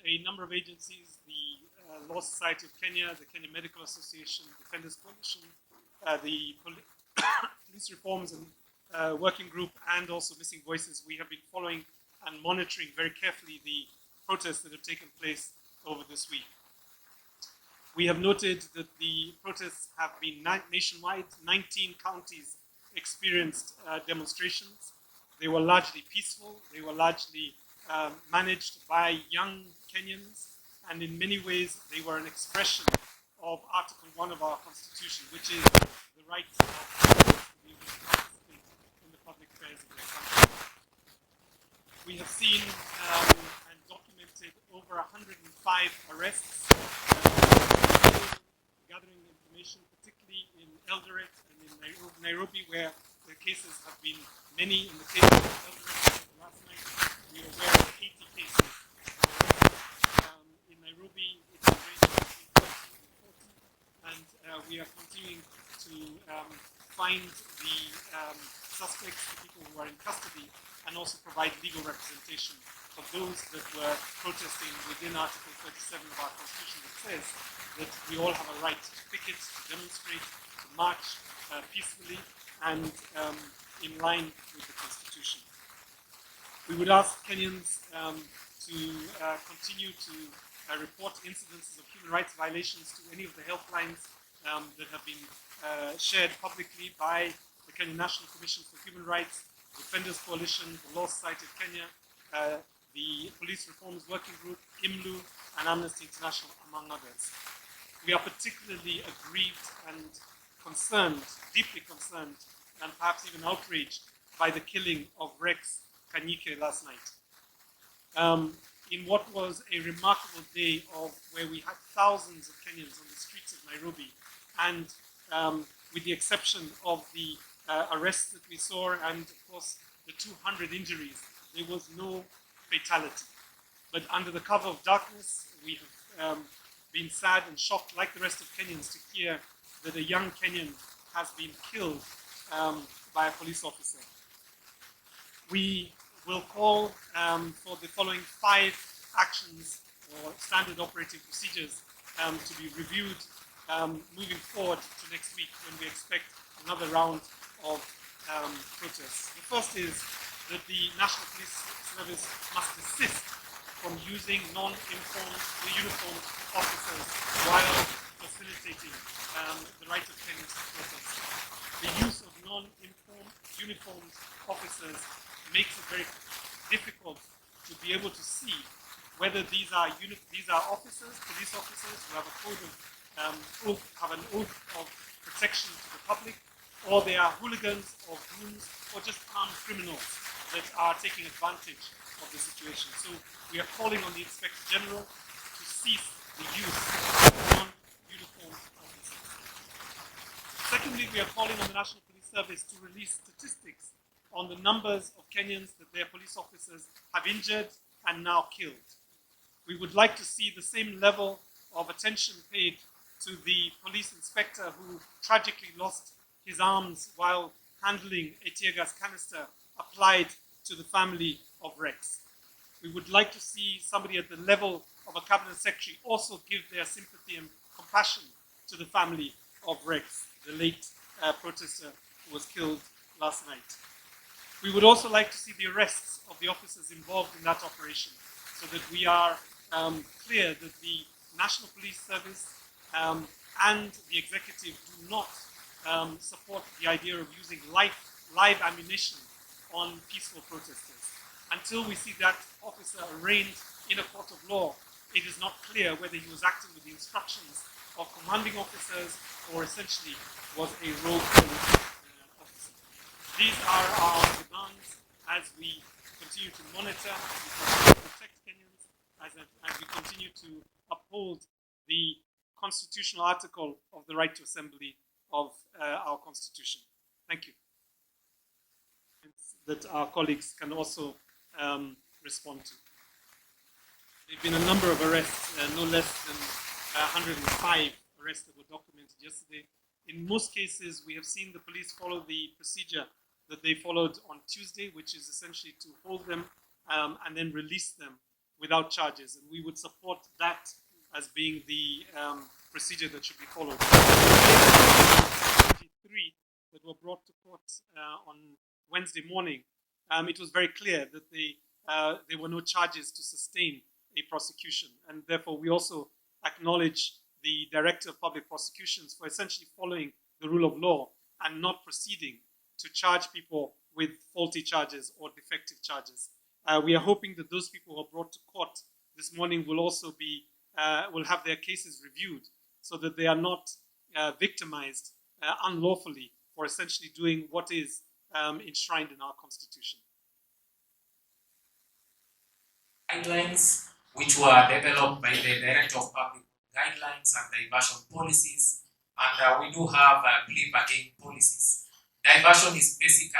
a number of agencies, the Law Society of Kenya, the Kenya Medical Association, Defenders Coalition, the Police Reforms and Working Group, and also Missing Voices, we have been following and monitoring very carefully the protests that have taken place over this week. We have noted that the protests have been nationwide. 19 counties experienced demonstrations. They were largely peaceful. They were largely managed by young Kenyans, and in many ways they were an expression of Article 1 of our Constitution, which is the right of citizens to be able to participate in the public affairs of their country. We have seen and documented over 105 arrests, gathering information, particularly in Eldoret and in Nairobi, where the cases have been many. In the case of Eldoret last night, we are aware of 80 cases. In Nairobi, it's a range between 30 and 40, and we are continuing to find the suspects, the people who are in custody, and also provide legal representation for those that were protesting within Article 37 of our Constitution, that says that we all have a right to picket, to demonstrate, to march peacefully and in line with the Constitution. We would ask Kenyans to continue to report incidences of human rights violations to any of the helplines that have been shared publicly by the Kenya National Commission for Human Rights, Defenders Coalition, the Law Society of Kenya, the Police Reforms Working Group, IMLU, and Amnesty International, among others. We are particularly aggrieved and concerned, deeply concerned, and perhaps even outraged by the killing of Rex Kanyike last night. In what was a remarkable day of where we had thousands of Kenyans on the streets of Nairobi, and with the exception of the arrests that we saw and, of course, the 200 injuries, there was no fatality. But under the cover of darkness, we have been sad and shocked, like the rest of Kenyans, to hear that a young Kenyan has been killed by a police officer. We will call for the following 5 actions or standard operating procedures to be reviewed moving forward to next week, when we expect another round of protests. The first is that the National Police Service must desist from using non-uniformed officers while facilitating the right of Kenyans to protest. The use of non-uniformed officers makes it very difficult to be able to see whether these are officers, police officers who have a code of have an oath of protection to the public, or they are hooligans or goons, or just armed criminals that are taking advantage of the situation. So we are calling on the Inspector General to cease the use of non-uniformed officers. Secondly, we are calling on the National Police Service to release statistics on the numbers of Kenyans that their police officers have injured and now killed. We would like to see the same level of attention paid to the police inspector who tragically lost his arms while handling a tear gas canister applied to the family of Rex. We would like to see somebody at the level of a cabinet secretary also give their sympathy and compassion to the family of Rex, the late protester who was killed last night. We would also like to see the arrests of the officers involved in that operation, so that we are clear that the National Police Service and the executive do not support the idea of using live ammunition on peaceful protesters. Until we see that officer arraigned in a court of law, it is not clear whether he was acting with the instructions of commanding officers or essentially was a rogue police officer. These are our demands as we continue to monitor, as we continue to protect Kenyans, as we continue to uphold the constitutional article of the right to assembly of our Constitution. Thank you. That our colleagues can also respond to. There have been a number of arrests, no less than 105 arrests that were documented yesterday. In most cases, we have seen the police follow the procedure that they followed on Tuesday, which is essentially to hold them and then release them without charges, and we would support that as being the procedure that should be followed. 23 that were brought to court on Wednesday morning, it was very clear that there were no charges to sustain a prosecution, and therefore we also acknowledge the Director of Public Prosecutions for essentially following the rule of law and not proceeding to charge people with faulty charges or defective charges. We are hoping that those people who are brought to court this morning will also be will have their cases reviewed so that they are not victimized unlawfully for essentially doing what is enshrined in our Constitution. Guidelines which were developed by the Director of Public Guidelines and Diversion Policies, and we do have plea bargain policies. Diversion is basically